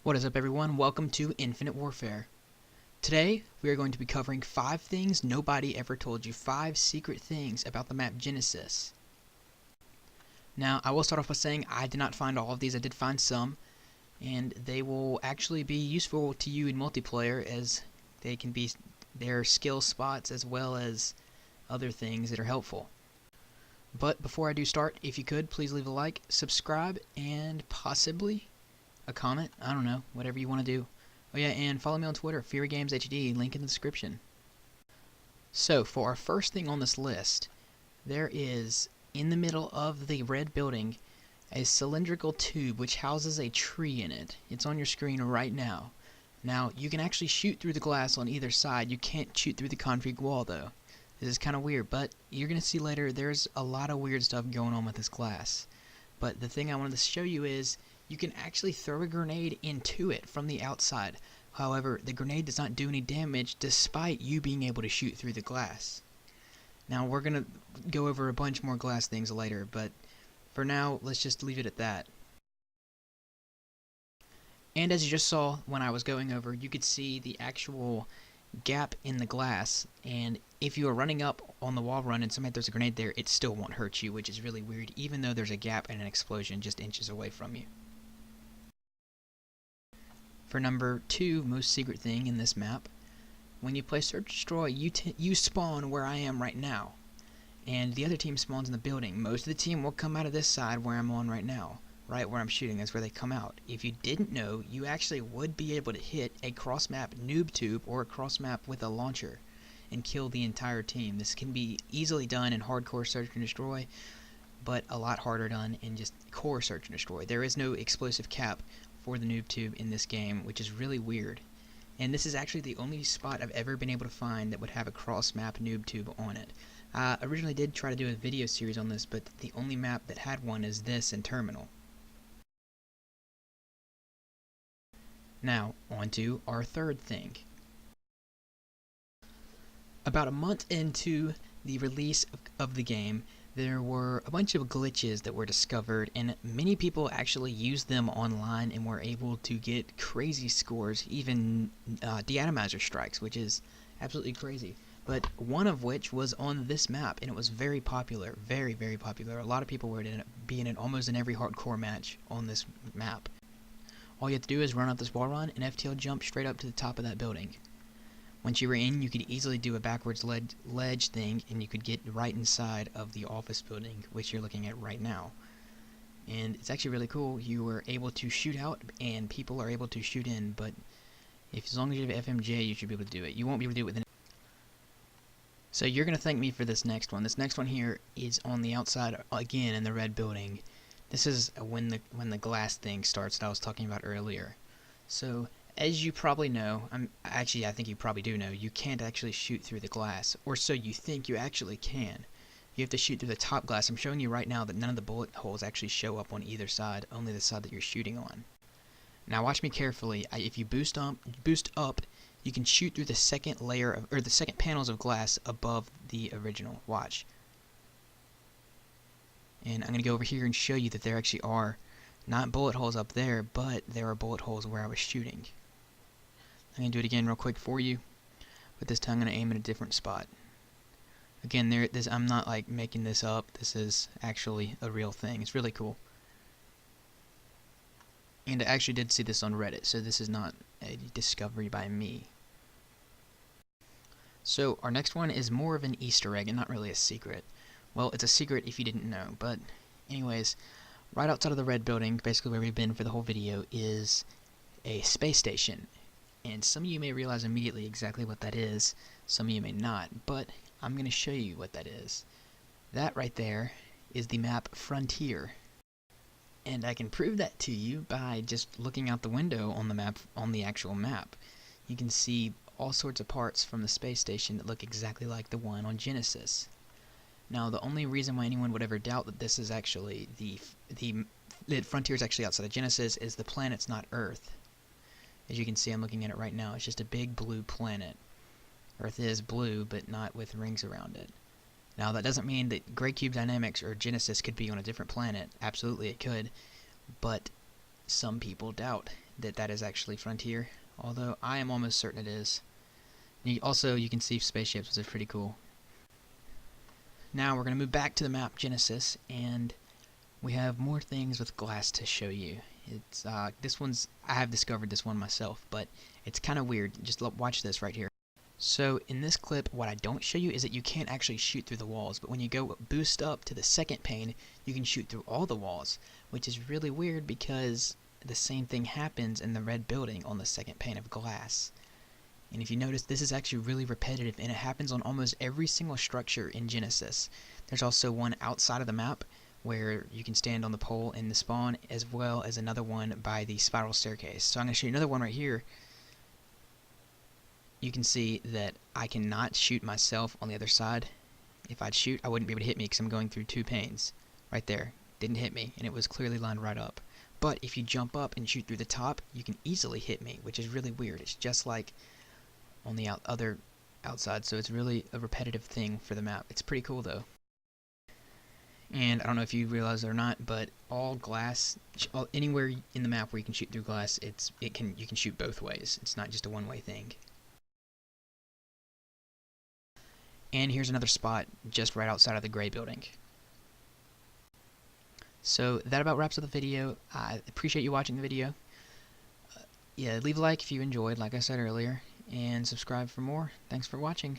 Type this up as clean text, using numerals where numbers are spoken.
What is up, everyone? Welcome to Infinite Warfare. Today, we are going to be covering 5 things nobody ever told you. 5 secret things about the map Genesis. Now, I will start off by saying I did not find all of these. I did find some, and they will actually be useful to you in multiplayer, as they can be their skill spots as well as other things that are helpful. But before I do start, if you could, please leave a like, subscribe, and possibly a comment. I don't know, whatever you want to do. Oh yeah, and follow me on Twitter, FuryGamesHD, link in the description. So, for our first thing on this list, there is, in the middle of the red building, a cylindrical tube which houses a tree in it. It's on your screen right now. Now, you can actually shoot through the glass on either side. You can't shoot through the concrete wall, though. This is kind of weird, but you're going to see later there's a lot of weird stuff going on with this glass. But the thing I wanted to show you is you can actually throw a grenade into it from the outside. However, the grenade does not do any damage despite you being able to shoot through the glass. Now, we're going to go over a bunch more glass things later, but for now, let's just leave it at that. And as you just saw when I was going over, you could see the actual gap in the glass, and if you are running up on the wall run and somebody throws a grenade there, it still won't hurt you, which is really weird, even though there's a gap and an explosion just inches away from you. For number 2 most secret thing in this map, when you play Search Destroy, you spawn where I am right now, and the other team spawns in the building. Most of the team will come out of this side where I'm on right now, right where I'm shooting. That's where they come out. If you didn't know, you actually would be able to hit a cross-map noob tube or a cross-map with a launcher and kill the entire team. This can be easily done in hardcore Search and Destroy, but a lot harder done in just core Search and Destroy. There is no explosive cap for the noob tube in this game, which is really weird. And this is actually the only spot I've ever been able to find that would have a cross-map noob tube on it. I originally did try to do a video series on this, but the only map that had one is this in Terminal. Now, on to our third thing. About a month into the release of the game, there were a bunch of glitches that were discovered, and many people actually used them online and were able to get crazy scores, even deatomizer strikes, which is absolutely crazy. But one of which was on this map, and it was very popular, very, very popular. A lot of people were in it almost in every hardcore match on this map. All you have to do is run up this wall run and FTL jump straight up to the top of that building. Once you were in, you could easily do a backwards ledge thing, and you could get right inside of the office building, which you're looking at right now. And it's actually really cool. You were able to shoot out, and people are able to shoot in, but as long as you have FMJ, you should be able to do it. You won't be able to do it with So you're going to thank me for this next one. This next one here is on the outside, again, in the red building. This is when the glass thing starts that I was talking about earlier. So, as you probably know, I think you probably do know, you can't actually shoot through the glass, or so you think you actually can. You have to shoot through the top glass. I'm showing you right now that none of the bullet holes actually show up on either side, only the side that you're shooting on. Now watch me carefully. If you boost up, you can shoot through the second layer or the second panels of glass above the original. Watch. And I'm going to go over here and show you that there actually are not bullet holes up there, but there are bullet holes where I was shooting. I'm going to do it again real quick for you, but this time I'm going to aim at a different spot. Again, I'm not like making this up. This is actually a real thing. It's really cool. And I actually did see this on Reddit, so this is not a discovery by me. So our next one is more of an Easter egg and not really a secret. Well, it's a secret if you didn't know, but anyways, right outside of the red building, basically where we've been for the whole video, is a space station. And some of you may realize immediately exactly what that is, some of you may not, but I'm going to show you what that is. That right there is the map Frontier. And I can prove that to you by just looking out the window on the map, on the actual map. You can see all sorts of parts from the space station that look exactly like the one on Genesis. Now, the only reason why anyone would ever doubt that this is actually that Frontier is actually outside of Genesis is the planet's not Earth. As you can see, I'm looking at it right now. It's just a big blue planet. Earth is blue, but not with rings around it. Now, that doesn't mean that Gray Cube Dynamics or Genesis could be on a different planet. Absolutely, it could. But some people doubt that that is actually Frontier, although I am almost certain it is. Also, you can see spaceships, which is pretty cool. Now we're going to move back to the map Genesis, and we have more things with glass to show you. It's this one's, I have discovered this one myself, but it's kind of weird. Just watch this right here. So in this clip, what I don't show you is that you can't actually shoot through the walls, but when you go boost up to the second pane, you can shoot through all the walls, which is really weird because the same thing happens in the red building on the second pane of glass. And if you notice, this is actually really repetitive, and it happens on almost every single structure in Genesis. There's also one outside of the map where you can stand on the pole in the spawn, as well as another one by the spiral staircase. So I'm going to show you another one right here. You can see that I cannot shoot myself on the other side. If I'd shoot, I wouldn't be able to hit me because I'm going through two panes. Right there. Didn't hit me, and it was clearly lined right up. But if you jump up and shoot through the top, you can easily hit me, which is really weird. It's just like on the other outside, so it's really a repetitive thing for the map. It's pretty cool though. And I don't know if you realize it or not, but all glass, anywhere in the map where you can shoot through glass, you can shoot both ways. It's not just a one-way thing. And here's another spot just right outside of the gray building. So that about wraps up the video. I appreciate you watching the video. Yeah, leave a like if you enjoyed, like I said earlier, and subscribe for more. Thanks for watching.